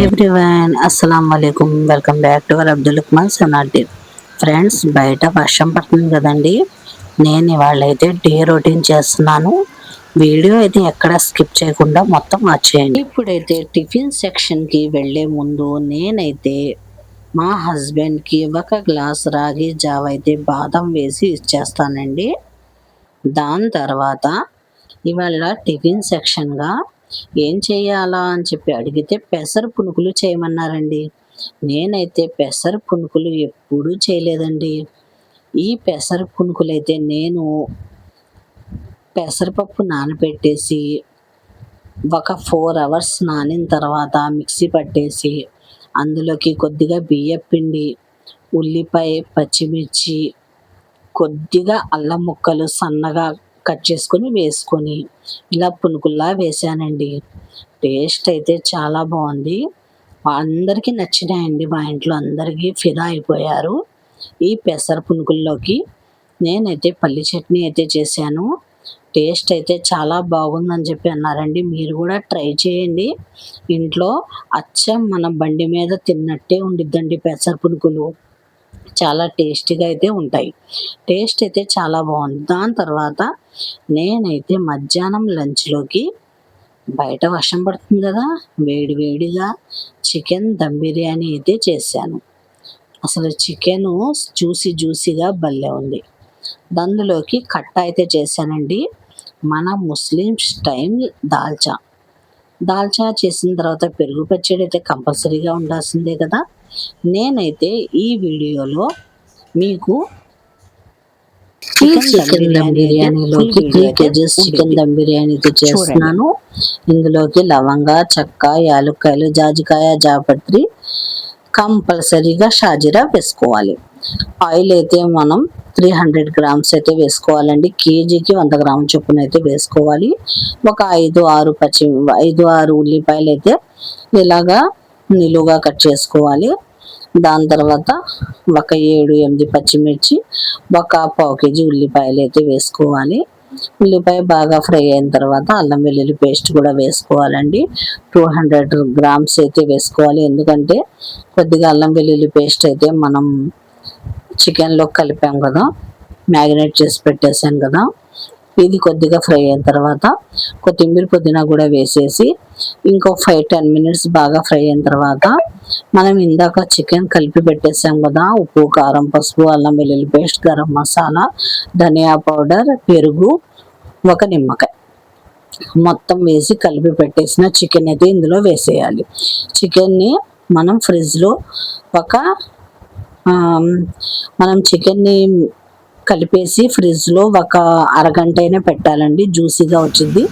Everyone అస్సలం వాలేకుమ్ welcome back to our Abdul ఉక్మాన్ సనాటి ఫ్రెండ్స్. బయట వర్షం పడుతుంది కదండి. నేను ఇవాళ అయితే డే రొటీన్ చేస్తున్నాను. వీడియో అయితే ఎక్కడ స్కిప్ చేయకుండా మొత్తం వచ్చేయండి. ఇప్పుడైతే టిఫిన్ సెక్షన్కి వెళ్ళే ముందు నేనైతే మా హస్బెండ్కి ఒక గ్లాస్ రాగి జావ అయితే బాదం వేసి ఇచ్చేస్తానండి. దాని తర్వాత ఇవాళ టిఫిన్ సెక్షన్గా ఏం చేయాలా అని చెప్పి అడిగితే పెసర పునుకులు చేయమన్నారండి. నేనైతే పెసర పునుకులు ఎప్పుడూ చేయలేదండి. ఈ పెసర పునుకులు అయితే నేను పెసరపప్పు నానబెట్టేసి ఒక 4 అవర్స్ నానిన తర్వాత మిక్సీ పట్టేసి అందులోకి కొద్దిగా బియ్యం పిండి, ఉల్లిపాయ, పచ్చిమిర్చి, కొద్దిగా అల్లం ముక్కలు సన్నగా కట్ చేసుకొని వేసుకొని ఇలా పునుకుల్లా వేసానండి. టేస్ట్ అయితే చాలా బాగుంది. అందరికీ నచ్చినాయండి. మా ఇంట్లో అందరికీ ఫిదా అయిపోయారు. ఈ పెసర పునుకుల్లోకి నేనైతే పల్లి చట్నీ అయితే చేశాను. టేస్ట్ అయితే చాలా బాగుందని చెప్పి అన్నారండి. మీరు కూడా ట్రై చేయండి. ఇంట్లో అచ్చం మన బండి మీద తిన్నట్టే ఉండిద్దండి పెసర పునుకులు. చాలా టేస్టీగా అయితే ఉంటాయి. టేస్ట్ అయితే చాలా బాగుంది. దాని తర్వాత నేనైతే మధ్యాహ్నం లంచ్లోకి బయట వర్షం పడుతుంది కదా, వేడి వేడిగా చికెన్ దమ్ బిర్యానీ అయితే చేశాను. అసలు చికెను జ్యూసీగా భలే ఉంది. అందులోకి కట్ట అయితే చేశానండి. మన ముస్లిం స్టైల్ దాల్చా చేసిన తర్వాత పెరుగు పచ్చడి అయితే కంపల్సరీగా ఉండాల్సిందే కదా. నేనైతే ఈ వీడియోలో మీకు చికెన్ దమ్ బిర్యానీలోకి 3 kgs చికెన్ దమ్ బిర్యానీ అయితే చేస్తున్నాను. ఇందులోకి లవంగ, చెక్క, యాలక్కాయలు, జాజికాయ, జాపత్రి, కంపల్సరీగా షాజీరా వేసుకోవాలి. ఆయిల్ అయితే మనం 300 గ్రామ్స్ అయితే వేసుకోవాలండి. కేజీకి 100 గ్రాముల చొప్పున అయితే వేసుకోవాలి. ఒక 5-6 ఉల్లిపాయలు అయితే ఇలాగా నిలువుగా కట్ చేసుకోవాలి. దాని తర్వాత ఒక 7-8 పచ్చిమిర్చి, ఒక 1/2 kg ఉల్లిపాయలు అయితే వేసుకోవాలి. ఉల్లిపాయ బాగా ఫ్రై అయిన తర్వాత అల్లం వెల్లుల్లి పేస్ట్ కూడా వేసుకోవాలండి. 200 గ్రామ్స్ అయితే వేసుకోవాలి. ఎందుకంటే కొద్దిగా అల్లం వెల్లుల్లి పేస్ట్ అయితే మనం చికెన్లో కలిపాం కదా, మ్యారినేట్ చేసి పెట్టేసాం కదా. ఇది కొద్దిగా ఫ్రై అయిన తర్వాత కొత్తిమీర, పుదీనా కూడా వేసేసి ఇంకో 5-10 మినిట్స్ బాగా ఫ్రై అయిన తర్వాత మనం ఇందాక చికెన్ కలిపి పెట్టేసాం కదా, ఉప్పు, కారం, పసుపు, అల్లం వెల్లుల్లి పేస్ట్, గరం మసాలా, ధనియా పౌడర్, పెరుగు, ఒక నిమ్మకాయ మొత్తం వేసి కలిపి పెట్టేసిన చికెన్ అయితే ఇందులో వేసేయాలి. చికెన్ని మనం ఫ్రిడ్జ్లో మనం చికెన్ని కలిపేసి ఫ్రిడ్జ్లో ఒక అరగంట అయినా పెట్టాలండి. జ్యూసీగా వచ్చింది.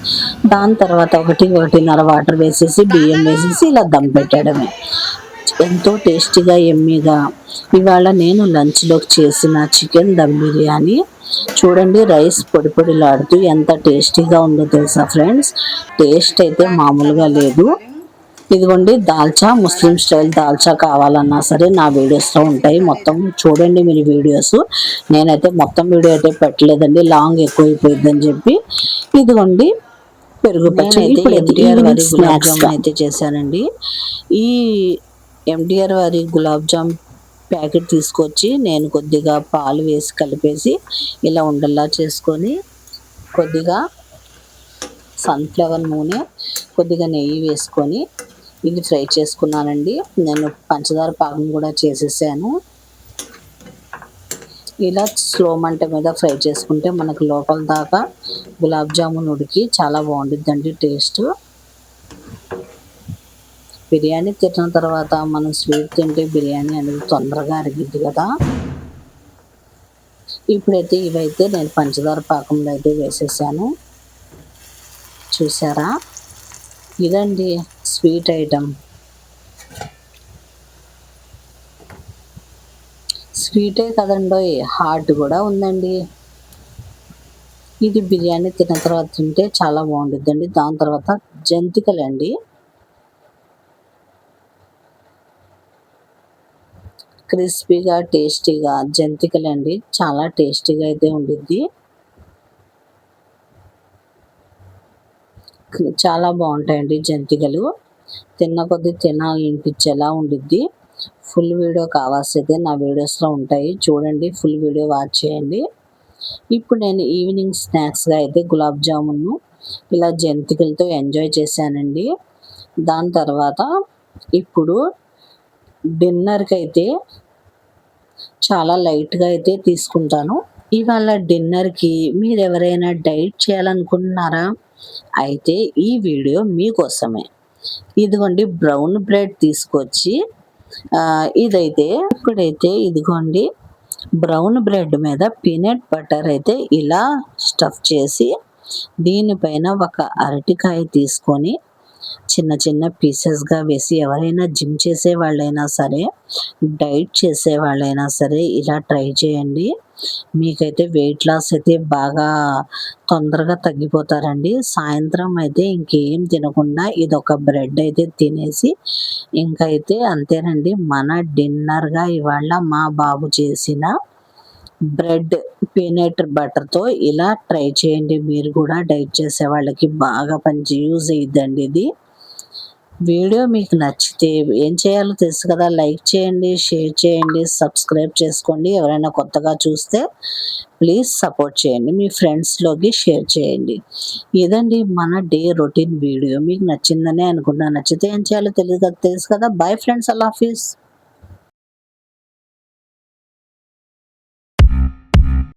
దాని తర్వాత 1-1.5 వాటర్ వేసేసి బియ్యం వేసేసి ఇలా దమ్ పెట్టడమే. ఎంతో టేస్టీగా ఎమ్మీగా ఇవాళ నేను లంచ్లోకి చేసిన చికెన్ దమ్ బిర్యానీ చూడండి. రైస్ పొడి పొడిలాడుతూ ఎంత టేస్టీగా ఉందో తెలుసా ఫ్రెండ్స్. టేస్ట్ అయితే మామూలుగా లేదు. ఇదిగోండి దాల్చా, ముస్లిం స్టైల్ దాల్చా కావాలన్నా సరే నా వీడియోస్లో ఉంటాయి. మొత్తం చూడండి మీరు వీడియోస్. నేనైతే మొత్తం వీడియో అయితే పెట్టలేదండి, లాంగ్ ఎక్కువైపోయిందని చెప్పి. ఇదిగోండి పెరుగు పచ్చడి గులాబ్ జామున్ అయితే చేశానండి. ఈ ఎండిఆర్ వారి గులాబ్ జామ్ ప్యాకెట్ తీసుకొచ్చి నేను కొద్దిగా పాలు వేసి కలిపేసి ఇలా ఉండల్లా చేసుకొని కొద్దిగా సన్ఫ్లవర్ నూనె, కొద్దిగా నెయ్యి వేసుకొని ఇది ఫ్రై చేసుకున్నానండి. నేను పంచదార పాకం కూడా చేసేసాను. ఇలా స్లో మంట మీద ఫ్రై చేసుకుంటే మనకు లోపల దాకా గులాబ్ జామున్ ఉడికి చాలా బాగుంటుందండి టేస్ట్. బిర్యానీ తిన్న తర్వాత మనం స్వీట్ తింటే బిర్యానీ అనేది తొందరగా అరిగిద్ది కదా. ఇప్పుడైతే ఇవైతే నేను పంచదార పాకంలో అయితే వేసేసాను. చూసారా, ఇదండి స్వీట్ ఐటమ్. స్వీటే కదండో, హాట్ కూడా ఉందండి. ఇది బిర్యానీ తిన్న తర్వాత తింటే చాలా బాగుంటుందండి. దాని తర్వాత జంతికలండి. క్రిస్పీగా టేస్టీగా జంతికలండి. చాలా టేస్టీగా అయితే ఉండిద్ది. చాలా బాగుంటాయండి జంతికలు. తిన్న కొద్దీ తినాలనిపించేలా ఉండిద్ది. ఫుల్ వీడియో కావాల్సితే నా వీడియోస్లో ఉంటాయి, చూడండి, ఫుల్ వీడియో వాచ్ చేయండి. ఇప్పుడు నేను ఈవినింగ్ స్నాక్స్గా అయితే గులాబ్ జామును ఇలా జంతికలతో ఎంజాయ్ చేశానండి. దాని తర్వాత ఇప్పుడు డిన్నర్కి అయితే చాలా లైట్గా అయితే తీసుకుంటాను. ఇవాళ డిన్నర్కి మీరు ఎవరైనా డైట్ చేయాలనుకుంటున్నారా? అయితే ఈ వీడియో మీకోసమే. ఇదిగోండి బ్రౌన్ బ్రెడ్ తీసుకొచ్చి ఇప్పుడైతే ఇదిగోండి బ్రౌన్ బ్రెడ్ మీద పీనట్ బటర్ అయితే ఇలా స్టఫ్ చేసి దీనిపైన ఒక అరటికాయ తీసుకొని చిన్న చిన్న పీసెస్గా వేసి, ఎవరైనా జిమ్ చేసే వాళ్ళైనా సరే, డైట్ చేసే వాళ్ళైనా సరే ఇలా ట్రై చేయండి. మీకైతే వెయిట్ లాస్ అయితే బాగా తొందరగా తగ్గిపోతారండి. సాయంత్రం అయితే ఇంకేం తినకుండా ఇదొక బ్రెడ్ అయితే తినేసి ఇంకైతే అంతేనండి. మన డిన్నర్గా ఇవాళ మా బాబు చేసిన బ్రెడ్ పీనట్ బటర్తో ఇలా ట్రై చేయండి. మీరు కూడా డైట్ చేసే వాళ్ళకి బాగా యూజ్ అయ్యిద్దండి ఇది. వీడియో మీకు నచ్చితే ఏం చేయాలో తెలుసు కదా, లైక్ చేయండి, షేర్ చేయండి, సబ్స్క్రైబ్ చేసుకోండి. ఎవరైనా కొత్తగా చూస్తే ప్లీజ్ సపోర్ట్ చేయండి, మీ ఫ్రెండ్స్లోకి షేర్ చేయండి. ఇదండి మన డే రొటీన్ వీడియో. మీకు నచ్చిందనే అనుకుంటున్నాను. నచ్చితే ఏం చేయాలో తెలుసు కదా. బాయ్ ఫ్రెండ్స్, అల్లా హాఫీజ్.